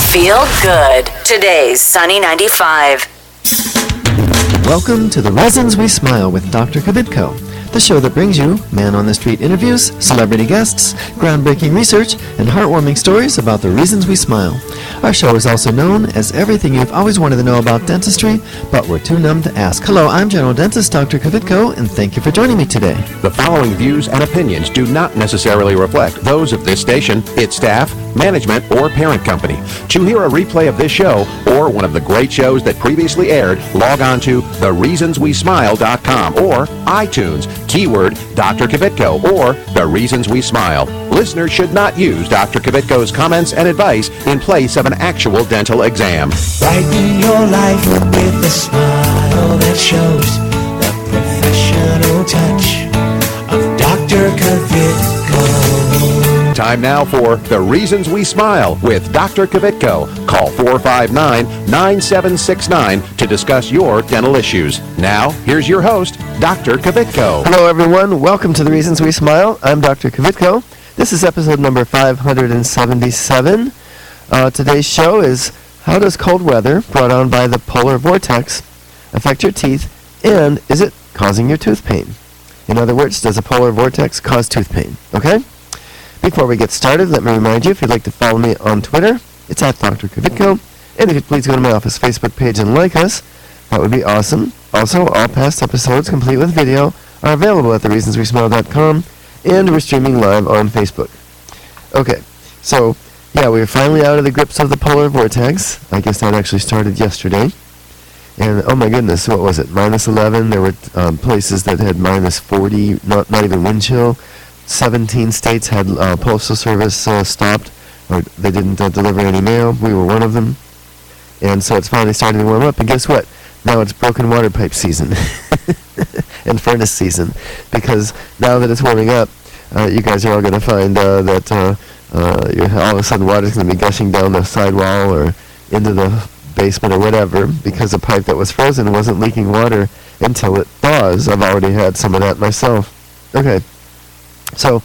Feel good. Today's Sunny 95. Welcome to The Reasons We Smile with Dr. Kvitko, the show that brings you man-on-the-street interviews, celebrity guests, groundbreaking research, and heartwarming stories about the reasons we smile. Our show is also known as everything you've always wanted to know about dentistry, but we're too numb to ask. Hello, I'm General Dentist Dr. Kvitko, and thank you for joining me today. The following views and opinions do not necessarily reflect those of this station, its staff, management, or parent company. To hear a replay of this show or one of the great shows that previously aired, log on to thereasonswesmile.com or iTunes, keyword Dr. Kvitko or The Reasons We Smile. Listeners should not use Dr. Kvitko's comments and advice in place of an actual dental exam. Brighten your life with a smile that shows the professional touch of Dr. Kvitko. Time now for The Reasons We Smile with Dr. Kvitko. Call 459-9769 to discuss your dental issues. Now, here's your host, Dr. Kvitko. Hello, everyone. Welcome to The Reasons We Smile. I'm Dr. Kvitko. This is episode number 577. Today's show is how does cold weather brought on by the polar vortex affect your teeth, and is it causing your tooth pain? In other words, does a polar vortex cause tooth pain? Okay? Before we get started, let me remind you, if you'd like to follow me on Twitter, it's at Dr. Kvitko. And if you'd please go to my office Facebook page and like us, that would be awesome. Also, all past episodes, complete with video, are available at thereasonswesmile.com, and we're streaming live on Facebook. Okay, so, yeah, we're finally out of the grips of the polar vortex. I guess that actually started yesterday. And, oh my goodness, what was it? Minus 11. There were places that had minus 40, not even wind chill. 17 states had postal service stopped, or they didn't deliver any mail. We were one of them. And so it's finally starting to warm up. And guess what? Now it's broken water pipe season and furnace season. Because now that it's warming up, you guys are all going to find that all of a sudden water's going to be gushing down the sidewall or into the basement or whatever, because a pipe that was frozen wasn't leaking water until it thaws. I've already had some of that myself. Okay. So,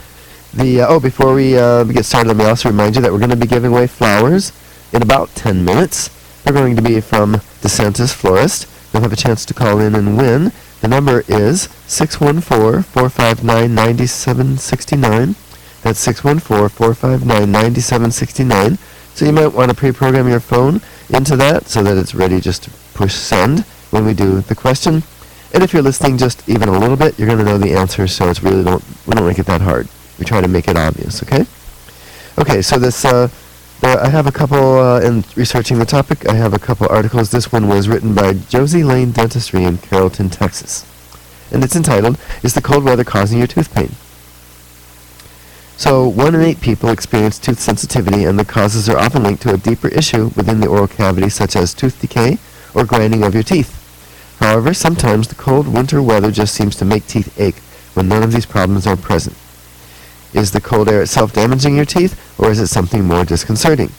before we get started, let me also remind you that we're going to be giving away flowers in about 10 minutes. They're going to be from DeSantis Florist. You'll have a chance to call in and win. The number is 614-459-9769. That's 614-459-9769. So you might want to pre-program your phone into that so that it's ready just to push send when we do the question. And if you're listening just even a little bit, you're going to know the answer, so it's really we don't make it that hard. We try to make it obvious, okay? Okay, so this, I have a couple, in researching the topic, I have a couple articles. This one was written by Josie Lane Dentistry in Carrollton, Texas. And it's entitled, Is the Cold Weather Causing Your Tooth Pain? So, 1 in 8 people experience tooth sensitivity, and the causes are often linked to a deeper issue within the oral cavity, such as tooth decay or grinding of your teeth. However, sometimes the cold winter weather just seems to make teeth ache when none of these problems are present. Is the cold air itself damaging your teeth, or is it something more disconcerting?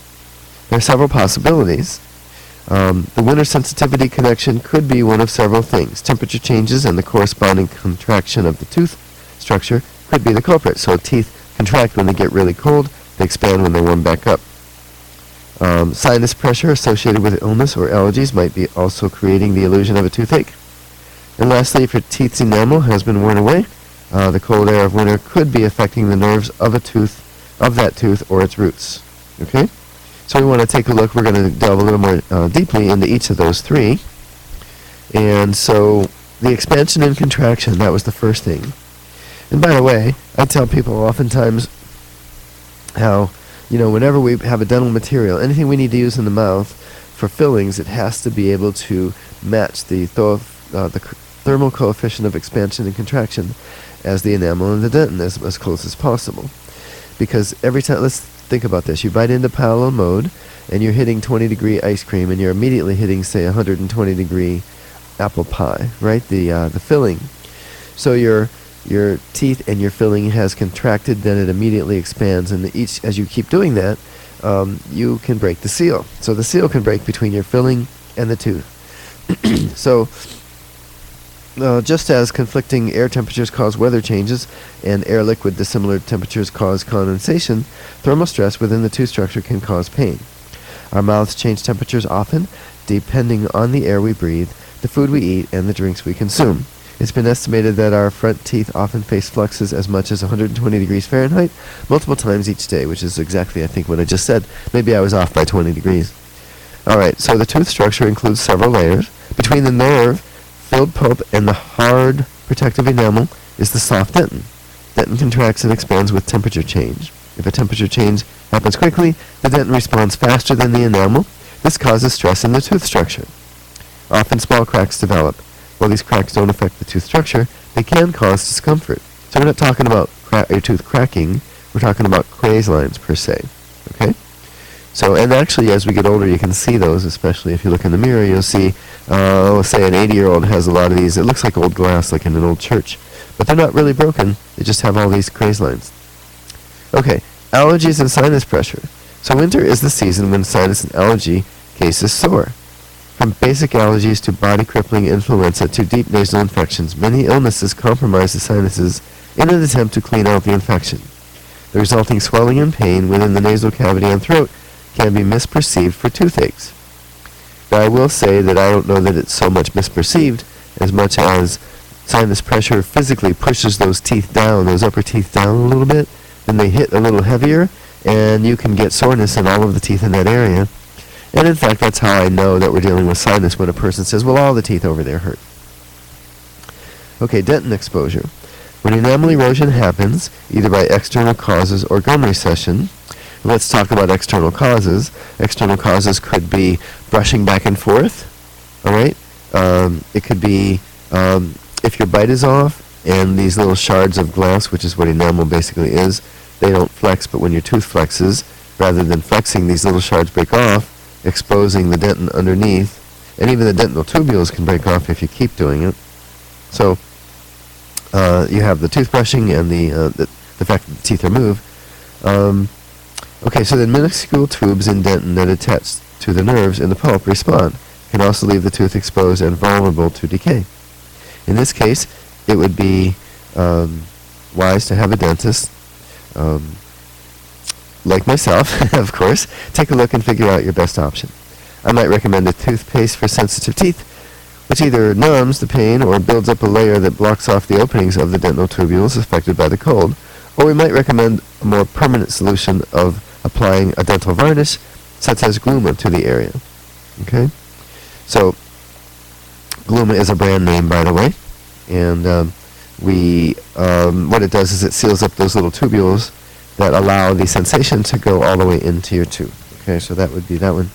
There are several possibilities. The winter sensitivity connection could be one of several things. Temperature changes and the corresponding contraction of the tooth structure could be the culprit. So teeth contract when they get really cold, they expand when they warm back up. Sinus pressure associated with illness or allergies might be also creating the illusion of a toothache. And lastly, if your teeth's enamel has been worn away, the cold air of winter could be affecting the nerves of that tooth or its roots. Okay? So we want to take a look. We're going to delve a little more deeply into each of those three. And so the expansion and contraction, that was the first thing. And by the way, I tell people oftentimes how, whenever we have a dental material, anything we need to use in the mouth for fillings, it has to be able to match the thermal coefficient of expansion and contraction as the enamel and the dentin as close as possible. Because every time, let's think about this, you bite into parallel mode and you're hitting 20-degree ice cream and you're immediately hitting, say, 120-degree apple pie, right? The filling. So your teeth and your filling has contracted, then it immediately expands, and as you keep doing that, you can break the seal. So the seal can break between your filling and the tooth. So just as conflicting air temperatures cause weather changes and air-liquid dissimilar temperatures cause condensation, thermal stress within the tooth structure can cause pain. Our mouths change temperatures often, depending on the air we breathe, the food we eat, and the drinks we consume. It's been estimated that our front teeth often face fluxes as much as 120 degrees Fahrenheit multiple times each day, which is exactly, I think, what I just said. Maybe I was off by 20 degrees. All right, so the tooth structure includes several layers. Between the nerve-filled pulp and the hard protective enamel is the soft dentin. Dentin contracts and expands with temperature change. If a temperature change happens quickly, the dentin responds faster than the enamel. This causes stress in the tooth structure. Often small cracks develop. While these cracks don't affect the tooth structure, they can cause discomfort. So we're not talking about your tooth cracking, we're talking about craze lines per se. Okay? So, and actually, as we get older, you can see those, especially if you look in the mirror, you'll see, let's say an 80-year-old has a lot of these. It looks like old glass, like in an old church. But they're not really broken. They just have all these craze lines. Okay, allergies and sinus pressure. So winter is the season when sinus and allergy cases soar. From basic allergies to body-crippling influenza to deep nasal infections, many illnesses compromise the sinuses in an attempt to clean out the infection. The resulting swelling and pain within the nasal cavity and throat can be misperceived for toothaches. Now, I will say that I don't know that it's so much misperceived as much as sinus pressure physically pushes those teeth down, those upper teeth down a little bit, then they hit a little heavier, and you can get soreness in all of the teeth in that area. And in fact, that's how I know that we're dealing with sinus when a person says, well, all the teeth over there hurt. Okay, dentin exposure. When enamel erosion happens, either by external causes or gum recession, let's talk about external causes. External causes could be brushing back and forth, all right? It could be if your bite is off and these little shards of glass, which is what enamel basically is, they don't flex, but when your tooth flexes, rather than flexing, these little shards break off, exposing the dentin underneath, and even the dental tubules can break off if you keep doing it. So you have the toothbrushing and the fact that the teeth are moved. Okay, so then minuscule tubes in dentin that attach to the nerves in the pulp respond, can also leave the tooth exposed and vulnerable to decay. In this case, it would be wise to have a dentist, like myself, of course, take a look and figure out your best option. I might recommend a toothpaste for sensitive teeth, which either numbs the pain or builds up a layer that blocks off the openings of the dental tubules affected by the cold, or we might recommend a more permanent solution of applying a dental varnish, such as Gluma, to the area. Okay? So, Gluma is a brand name, by the way, and what it does is it seals up those little tubules that allow the sensation to go all the way into your tooth. Okay, so that would be that one.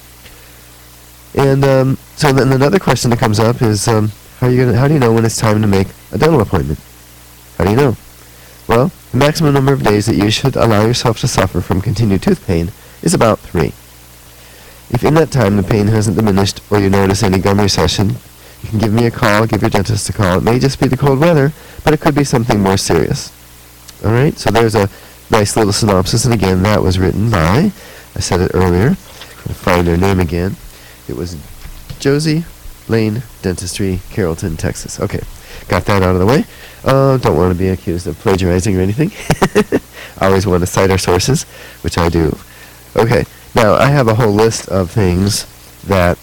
And so then another question that comes up is, how do you know when it's time to make a dental appointment? How do you know? Well, the maximum number of days that you should allow yourself to suffer from continued tooth pain is about 3. If in that time the pain hasn't diminished or you notice any gum recession, you can give me a call, give your dentist a call. It may just be the cold weather, but it could be something more serious. All right, so there's a nice little synopsis, and again, that was written by, I said it earlier, I'm going to find her name again. It was Josie Lane Dentistry, Carrollton, Texas. Okay, got that out of the way. Don't want to be accused of plagiarizing or anything. I always want to cite our sources, which I do. Okay, now I have a whole list of things that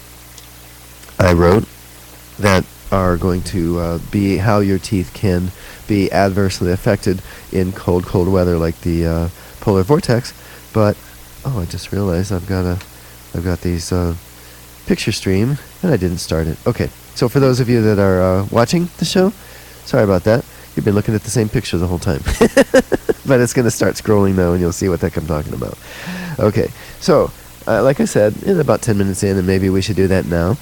I wrote that are going to be how your teeth can be adversely affected in cold weather like the polar vortex. But I just realized I've got these picture stream and I didn't start it. Okay, so for those of you that are watching the show, sorry about that. You've been looking at the same picture the whole time. But it's going to start scrolling now and you'll see what the heck I'm talking about. Okay, so like I said, in about 10 minutes in, and maybe we should do that now,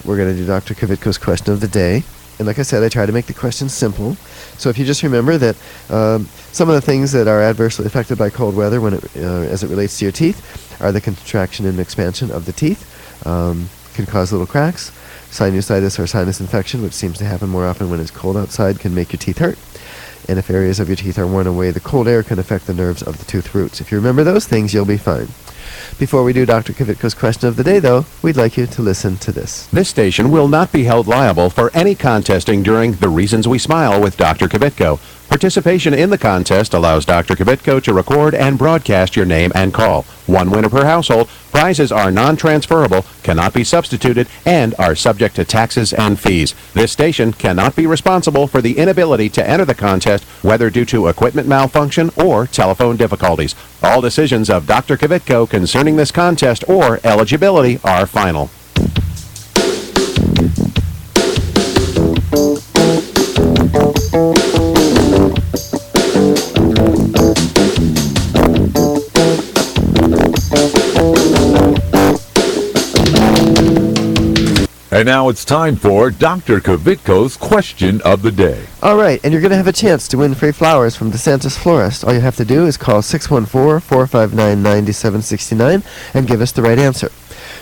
we're going to do Dr. Kvitko's question of the day. And like I said, I try to make the questions simple. So if you just remember that some of the things that are adversely affected by cold weather as it relates to your teeth are the contraction and expansion of the teeth, can cause little cracks. Sinusitis or sinus infection, which seems to happen more often when it's cold outside, can make your teeth hurt. And if areas of your teeth are worn away, the cold air can affect the nerves of the tooth roots. If you remember those things, you'll be fine. Before we do Dr. Kvitko's question of the day, though, we'd like you to listen to this. This station will not be held liable for any contesting during The Reasons We Smile with Dr. Kvitko. Participation in the contest allows Dr. Kvitko to record and broadcast your name and call. One winner per household. Prizes are non-transferable, cannot be substituted, and are subject to taxes and fees. This station cannot be responsible for the inability to enter the contest, whether due to equipment malfunction or telephone difficulties. All decisions of Dr. Kvitko concerning this contest or eligibility are final. And now it's time for Dr. Kvitko's Question of the Day. All right, and you're going to have a chance to win free flowers from DeSantis Florist. All you have to do is call 614-459-9769 and give us the right answer.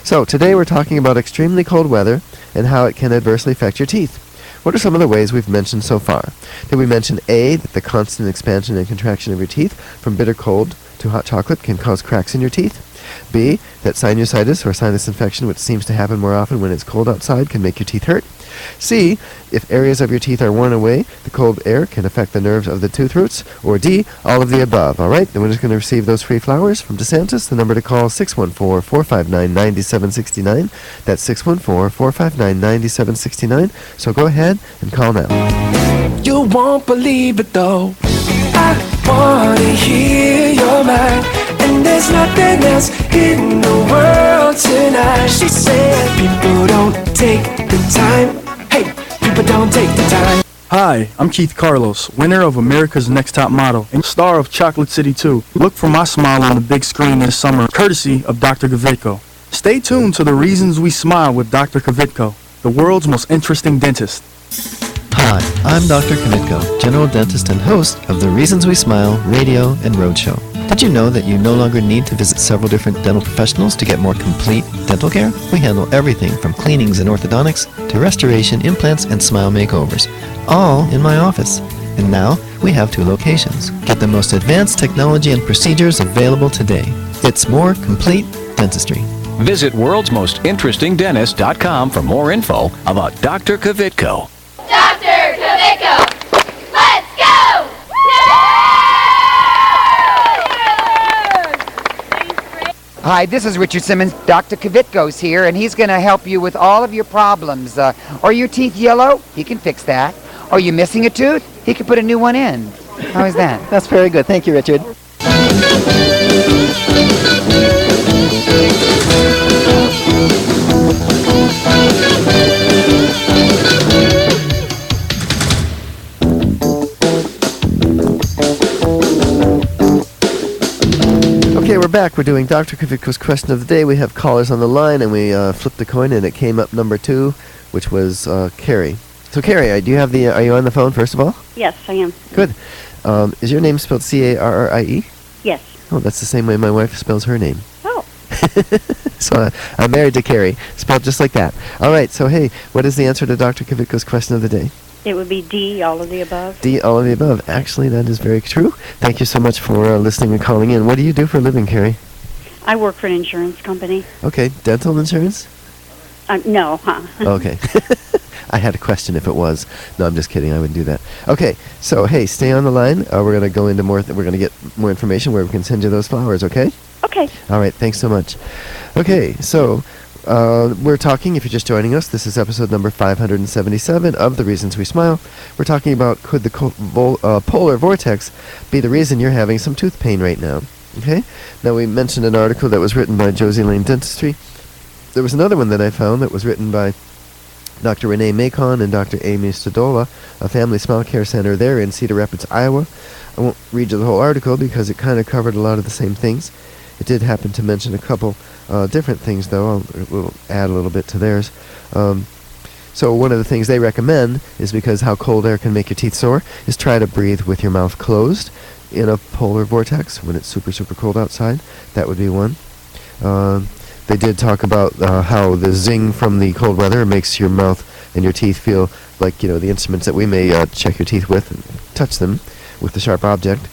So today we're talking about extremely cold weather and how it can adversely affect your teeth. What are some of the ways we've mentioned so far? Did we mention A, that the constant expansion and contraction of your teeth from bitter cold to hot chocolate can cause cracks in your teeth? B, that sinusitis or sinus infection, which seems to happen more often when it's cold outside, can make your teeth hurt? C, if areas of your teeth are worn away, the cold air can affect the nerves of the tooth roots? Or D, all of the above. All right, the winner's going to receive those free flowers from DeSantis. The number to call is 614-459-9769. That's 614-459-9769. So go ahead and call now. You won't believe it though. I wanna hear your mind, and there's nothing else in the world tonight. She said people don't take the time. Hey, people don't take the time. Hi, I'm Keith Carlos, winner of America's Next Top Model and star of Chocolate City 2. Look for my smile on the big screen this summer, courtesy of Dr. Kvitko. Stay tuned to The Reasons We Smile with Dr. Kvitko, the world's most interesting dentist. Hi, I'm Dr. Kvitko, general dentist and host of The Reasons We Smile radio and roadshow. Did you know that you no longer need to visit several different dental professionals to get more complete dental care? We handle everything from cleanings and orthodontics to restoration, implants, and smile makeovers, all in my office. And now we have 2 locations. Get the most advanced technology and procedures available today. It's more complete dentistry. Visit worldsmostinterestingdentist.com for more info about Dr. Kvitko. Dr. Kvitko, let's go! Hi, this is Richard Simmons. Dr. Kvitko's here, and he's going to help you with all of your problems. Are your teeth yellow? He can fix that. Are you missing a tooth? He can put a new one in. How is that? That's very good. Thank you, Richard. Okay, we're back. We're doing Dr. Kvitko's Question of the Day. We have callers on the line, and we flipped a coin, and it came up number 2, which was Carrie. So, Carrie, do you have are you on the phone, first of all? Yes, I am. Good. Is your name spelled C-A-R-R-I-E? Yes. Oh, that's the same way my wife spells her name. Oh. So I'm married to Carrie, spelled just like that. All right, so hey, what is the answer to Dr. Kvitko's Question of the Day? It would be D, all of the above. D, all of the above. Actually, that is very true. Thank you so much for listening and calling in. What do you do for a living, Carrie? I work for an insurance company. Okay, dental insurance? No, huh? Okay. I had a question if it was. No, I'm just kidding. I wouldn't do that. Okay, so hey, stay on the line. We're going to go into more. We're going to get more information where we can send you those flowers, okay? Okay. All right, thanks so much. Okay, so we're talking, if you're just joining us, this is episode number 577 of The Reasons We Smile. We're talking about could the polar vortex be the reason you're having some tooth pain right now. Okay? Now, we mentioned an article that was written by Josie Lane Dentistry. There was another one that I found that was written by Dr. Renee Macon and Dr. Amy Stodola, a family smile care center there in Cedar Rapids, Iowa. I won't read you the whole article because it kind of covered a lot of the same things. It did happen to mention a couple different things, though. We'll add a little bit to theirs. So one of the things they recommend is, because how cold air can make your teeth sore, is try to breathe with your mouth closed in a polar vortex when it's super, super cold outside. That would be one. They did talk about how the zing from the cold weather makes your mouth and your teeth feel like, the instruments that we may check your teeth with and touch them with the sharp object.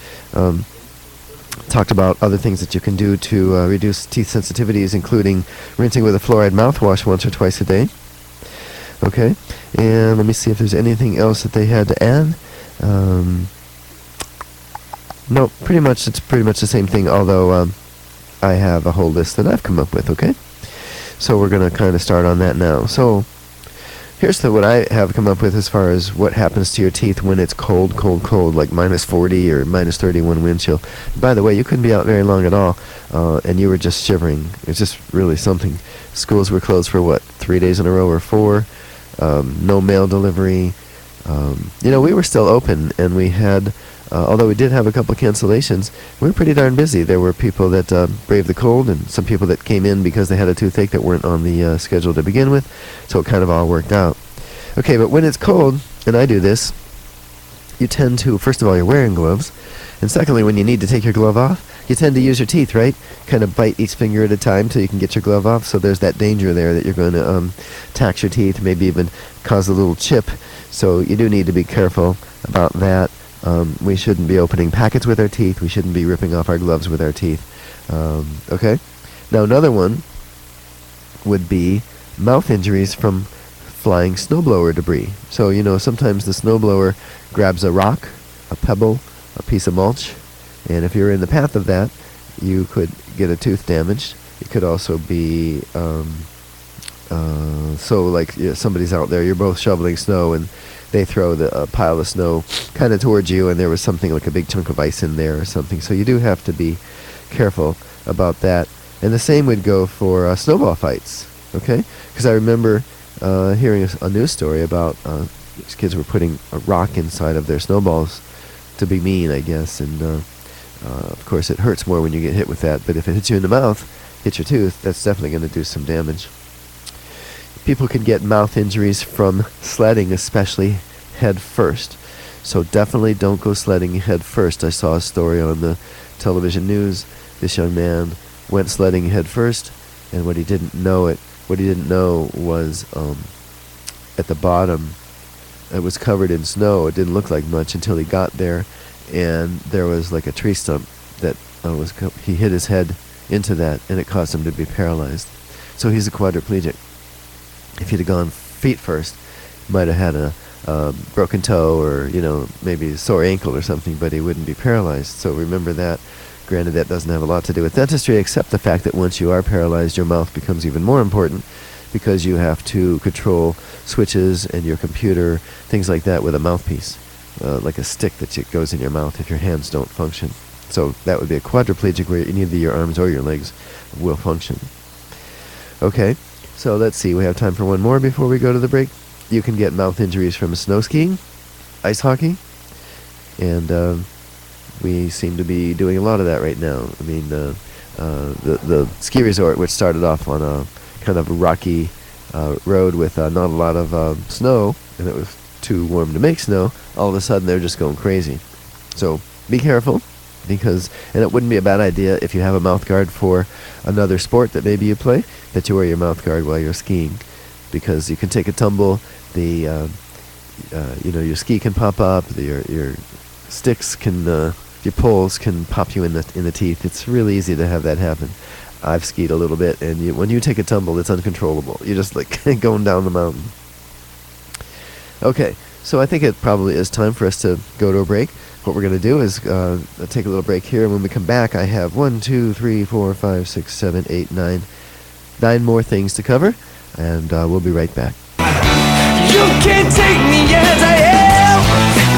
Talked about other things that you can do to reduce teeth sensitivities, including rinsing with a fluoride mouthwash once or twice a day. Okay, and let me see if there's anything else that they had to add. No, it's pretty much the same thing, although I have a whole list that I've come up with, okay? So we're going to kind of start on that now. So here's what I have come up with as far as what happens to your teeth when it's cold, like minus 40 or minus 31 wind chill. By the way, you couldn't be out very long at all, and you were just shivering. It's just really something. Schools were closed for, 3 days in a row or 4? No mail delivery. We were still open, and we had, although we did have a couple of cancellations, we were pretty darn busy. There were people that braved the cold, and some people that came in because they had a toothache that weren't on the schedule to begin with, so it kind of all worked out. Okay, but when it's cold, and I do this, you tend to, first of all, you're wearing gloves, and secondly, when you need to take your glove off, you tend to use your teeth, right? Kind of bite each finger at a time till you can get your glove off, so there's that danger there that you're going to tax your teeth, maybe even cause a little chip. So you do need to be careful about that. We shouldn't be opening packets with our teeth. We shouldn't be ripping off our gloves with our teeth. Okay? Now another one would be mouth injuries from flying snowblower debris. So, sometimes the snowblower grabs a rock, a pebble, a piece of mulch, and if you're in the path of that, you could get a tooth damaged. It could also be, somebody's out there, you're both shoveling snow, and they throw the pile of snow kind of towards you, and there was something like a big chunk of ice in there or something. So you do have to be careful about that. And the same would go for snowball fights, okay? Because I remember hearing a news story about these kids were putting a rock inside of their snowballs to be mean, I guess, and of course it hurts more when you get hit with that, but if it hits you in the mouth, hits your tooth, that's definitely going to do some damage. People can get mouth injuries from sledding, especially head first. So definitely don't go sledding head first. I saw a story on the television news. This young man went sledding head first, and what he didn't know was at the bottom it was covered in snow. It didn't look like much until he got there, and there was like a tree stump that he hit his head into that, and it caused him to be paralyzed. So he's a quadriplegic. If he'd have gone feet first, he might have had a broken toe or, maybe a sore ankle or something, but he wouldn't be paralyzed. So remember that. Granted, that doesn't have a lot to do with dentistry, except the fact that once you are paralyzed, your mouth becomes even more important because you have to control switches and your computer, things like that, with a mouthpiece, like a stick that goes in your mouth if your hands don't function. So that would be a quadriplegic where neither your arms or your legs will function. Okay. So let's see, we have time for one more before we go to the break. You can get mouth injuries from snow skiing, ice hockey, and we seem to be doing a lot of that right now. I mean, the ski resort, which started off on a kind of a rocky road with not a lot of snow, and it was too warm to make snow, all of a sudden they're just going crazy. So be careful. And it wouldn't be a bad idea if you have a mouth guard for another sport that maybe you play, that you wear your mouth guard while you're skiing, because you can take a tumble, your ski can pop up, your sticks can, your poles can pop you in the teeth. It's really easy to have that happen. I've skied a little bit, and when you take a tumble, it's uncontrollable. You're just like going down the mountain. Okay, so I think it probably is time for us to go to a break. What we're going to do is take a little break here, and when we come back, I have 1, 2, 3, 4, 5, 6, 7, 8, 9 more things to cover, and we'll be right back. You can't take me as I am,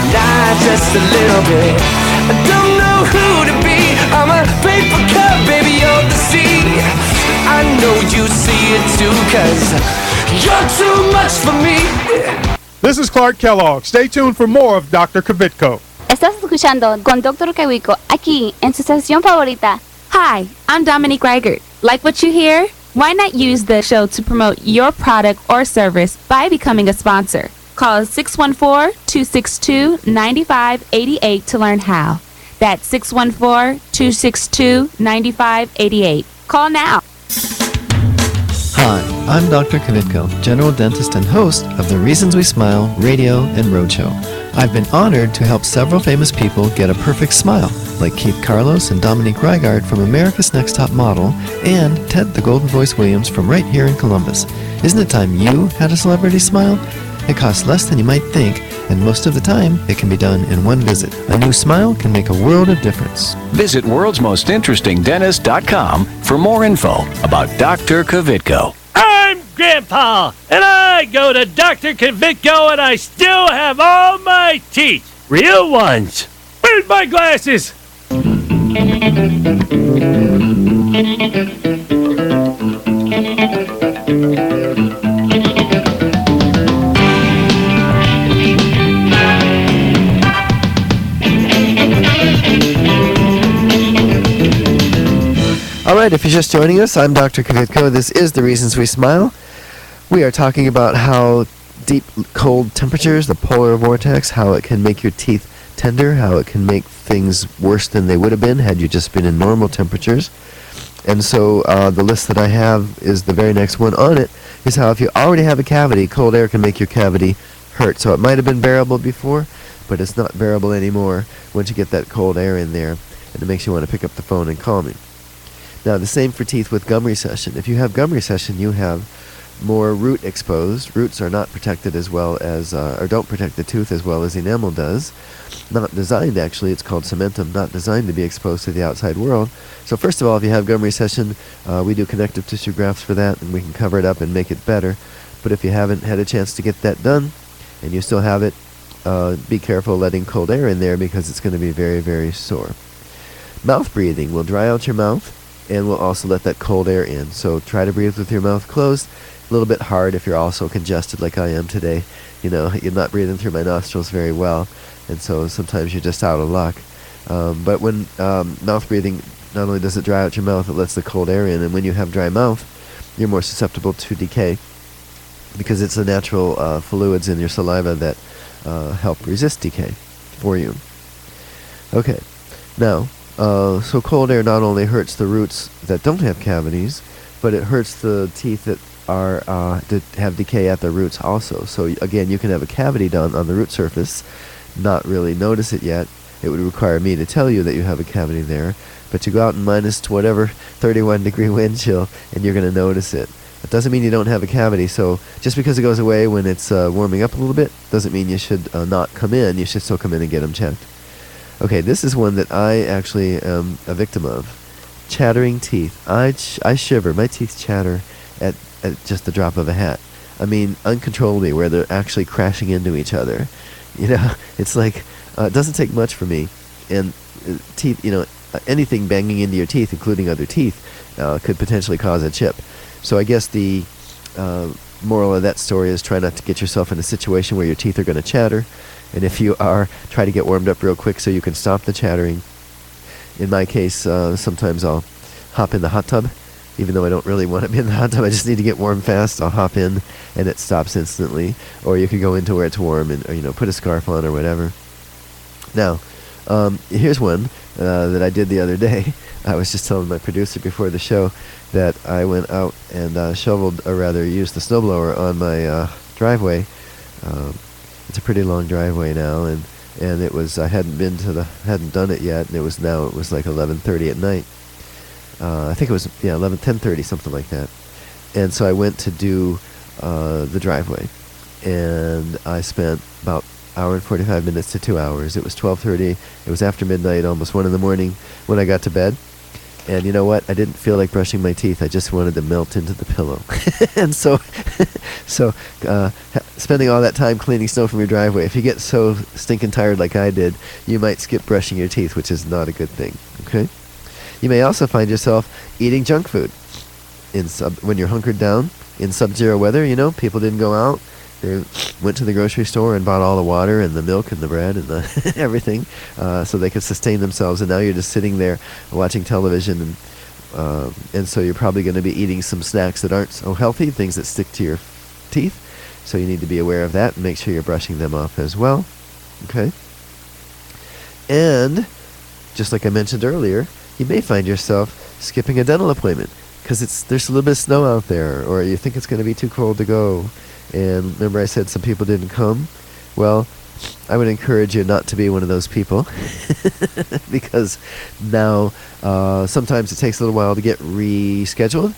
not just a little bit. I don't know who to be. I'm a paper cup, baby, of the sea. I know you see it too, 'cause you're too much for me. This is Clark Kellogg. Stay tuned for more of Dr. Kvitko. Estás escuchando con Dr. Kvitko aquí en su estación favorita. Hi, I'm Dominique Reichert. Like what you hear? Why not use the show to promote your product or service by becoming a sponsor? Call 614-262-9588 to learn how. That's 614-262-9588. Call now. Hi, I'm Dr. Kvitko, general dentist and host of the Reasons We Smile radio and roadshow. I've been honored to help several famous people get a perfect smile, like Keith Carlos and Dominique Reigard from America's Next Top Model, and Ted the Golden Voice Williams from right here in Columbus. Isn't it time you had a celebrity smile? It costs less than you might think, and most of the time, it can be done in one visit. A new smile can make a world of difference. Visit worldsmostinterestingdentist.com for more info about Dr. Kvitko. I'm Grandpa, and I go to Dr. Kvitko, and I still have all my teeth. Real ones. Where's my glasses? Alright, if you're just joining us, I'm Dr. Kvitko. This is The Reasons We Smile. We are talking about how deep cold temperatures, the polar vortex, how it can make your teeth tender, how it can make things worse than they would have been had you just been in normal temperatures. And so the list that I have is the very next one on it, is how if you already have a cavity, cold air can make your cavity hurt. So it might have been bearable before, but it's not bearable anymore once you get that cold air in there, and it makes you want to pick up the phone and call me. Now, the same for teeth with gum recession. If you have gum recession, you have more root exposed. Roots are not protected as well as, or don't protect the tooth as well as enamel does. Not designed, actually, it's called cementum, not designed to be exposed to the outside world. So first of all, if you have gum recession, we do connective tissue grafts for that, and we can cover it up and make it better. But if you haven't had a chance to get that done, and you still have it, be careful letting cold air in there because it's going to be very, very sore. Mouth breathing will dry out your mouth, and we'll also let that cold air in. So try to breathe with your mouth closed. A little bit hard if you're also congested like I am today. You know, you're not breathing through my nostrils very well, and so sometimes you're just out of luck. But when mouth breathing, not only does it dry out your mouth, it lets the cold air in, and when you have dry mouth, you're more susceptible to decay because it's the natural fluids in your saliva that help resist decay for you. Okay, now, so cold air not only hurts the roots that don't have cavities, but it hurts the teeth that are that have decay at the roots also. So again, you can have a cavity done on the root surface, not really notice it yet. It would require me to tell you that you have a cavity there, but you go out in minus whatever 31-degree wind chill, and you're going to notice it. It doesn't mean you don't have a cavity, so just because it goes away when it's warming up a little bit, doesn't mean you should not come in. You should still come in and get them checked. Okay, this is one that I actually am a victim of. Chattering teeth. I shiver. My teeth chatter at just the drop of a hat. I mean, uncontrollably, where they're actually crashing into each other. You know, it's like, it doesn't take much for me. And teeth, you know, anything banging into your teeth, including other teeth, could potentially cause a chip. So I guess the moral of that story is try not to get yourself in a situation where your teeth are going to chatter. And if you are, try to get warmed up real quick so you can stop the chattering. In my case, sometimes I'll hop in the hot tub. Even though I don't really want to be in the hot tub, I just need to get warm fast. I'll hop in, and it stops instantly. Or you could go into where it's warm and, or, you know, put a scarf on or whatever. Now, here's one that I did the other day. I was just telling my producer before the show that I went out and shoveled, or rather used the snowblower on my driveway. It's a pretty long driveway now, and it was, I hadn't done it yet, and it was like 11:30 at night. I think it was 10:30, something like that. And so I went to do the driveway, and I spent about an hour and 45 minutes to 2 hours. It was 12:30. It was after midnight, almost 1 in the morning when I got to bed. And you know what? I didn't feel like brushing my teeth. I just wanted to melt into the pillow. And so spending all that time cleaning snow from your driveway, if you get so stinking tired like I did, you might skip brushing your teeth, which is not a good thing. Okay? You may also find yourself eating junk food when you're hunkered down in sub-zero weather. You know, people didn't go out. They went to the grocery store and bought all the water and the milk and the bread and the everything so they could sustain themselves. And now you're just sitting there watching television, and so you're probably going to be eating some snacks that aren't so healthy, things that stick to your teeth. So you need to be aware of that and make sure you're brushing them off as well. Okay? And just like I mentioned earlier, you may find yourself skipping a dental appointment because there's a little bit of snow out there, or you think it's going to be too cold to go. And remember I said some people didn't come? Well, I would encourage you not to be one of those people because now sometimes it takes a little while to get rescheduled,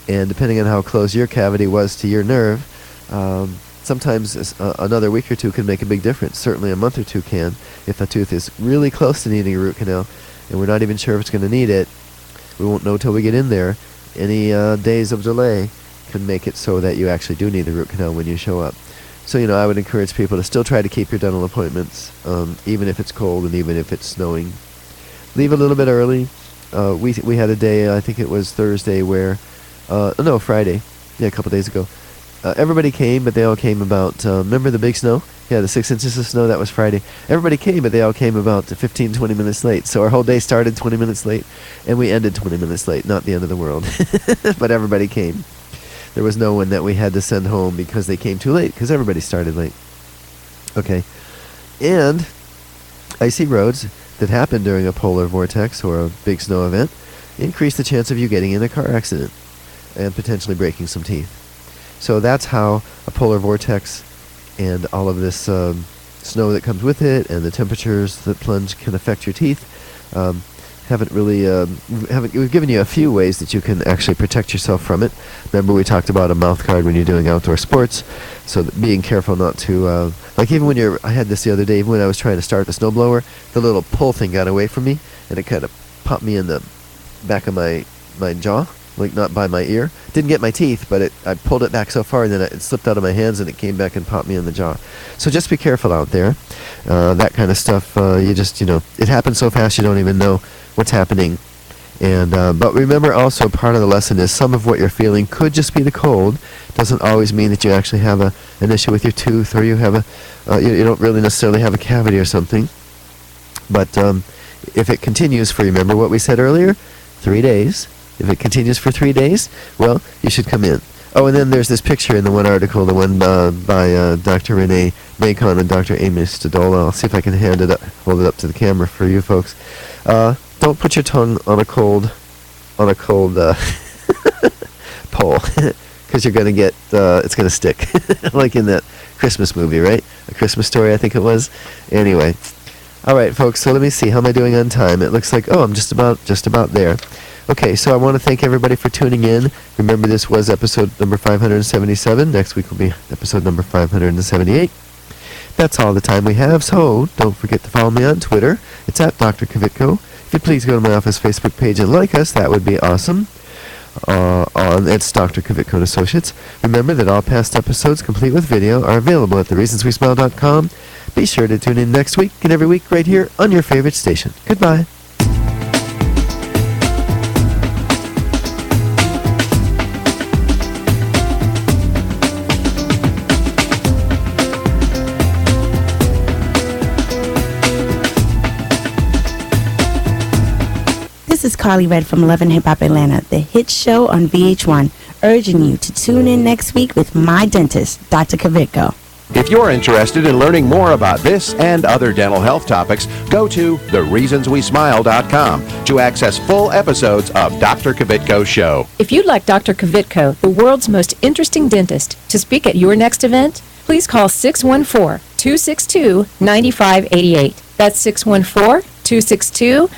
and depending on how close your cavity was to your nerve, sometimes another week or two can make a big difference. Certainly a month or two can. If a tooth is really close to needing a root canal, and we're not even sure if it's going to need it, we won't know till we get in there. Any days of delay can make it so that you actually do need the root canal when you show up. So, I would encourage people to still try to keep your dental appointments, even if it's cold and even if it's snowing. Leave a little bit early. We had a day, I think it was Thursday, where, Friday, a couple days ago. Everybody came, but they all came about, remember the big snow? Yeah, the 6 inches of snow, that was Friday. Everybody came, but they all came about 15, 20 minutes late. So our whole day started 20 minutes late, and we ended 20 minutes late. Not the end of the world. But everybody came. There was no one that we had to send home because they came too late, because everybody started late. Okay. And icy roads that happen during a polar vortex or a big snow event increase the chance of you getting in a car accident and potentially breaking some teeth. So that's how a polar vortex and all of this snow that comes with it and the temperatures that plunge can affect your teeth. We've given you a few ways that you can actually protect yourself from it. Remember we talked about a mouth guard when you're doing outdoor sports, so that being careful not to, even when I had this the other day, even when I was trying to start the snowblower, the little pull thing got away from me, and it kind of popped me in the back of my jaw, like not by my ear. Didn't get my teeth, but I pulled it back so far, and then it slipped out of my hands, and it came back and popped me in the jaw. So just be careful out there. That kind of stuff, it happens so fast you don't even know what's happening. And but remember also, part of the lesson is some of what you're feeling could just be the cold. Doesn't always mean that you actually have an issue with your tooth, or you have you don't really necessarily have a cavity or something. But if it continues remember what we said earlier, 3 days. If it continues for 3 days, well, you should come in. Oh, and then there's this picture in the one article, the one by Dr. Renee Macon and Dr. Amy Stadola. I'll see if I can hold it up to the camera for you folks. Don't put your tongue on a cold pole, because you're gonna get it's gonna stick, like in that Christmas movie, right? A Christmas Story, I think it was. Anyway, all right, folks. So let me see. How am I doing on time? It looks like I'm just about there. Okay, so I want to thank everybody for tuning in. Remember, this was episode number 577. Next week will be episode number 578. That's all the time we have, so don't forget to follow me on Twitter. It's at Dr. Kvitko. If you'd please go to my office Facebook page and like us, that would be awesome. It's Dr. Kvitko and Associates. Remember that all past episodes, complete with video, are available at thereasonswesmile.com. Be sure to tune in next week and every week right here on your favorite station. Goodbye. This is Carly Red from Love and Hip Hop Atlanta, the hit show on VH1, urging you to tune in next week with my dentist, Dr. Kvitko. If you're interested in learning more about this and other dental health topics, go to thereasonswesmile.com to access full episodes of Dr. Kvitko's show. If you'd like Dr. Kvitko, the world's most interesting dentist, to speak at your next event, please call 614-262-9588. That's 614-262-9588.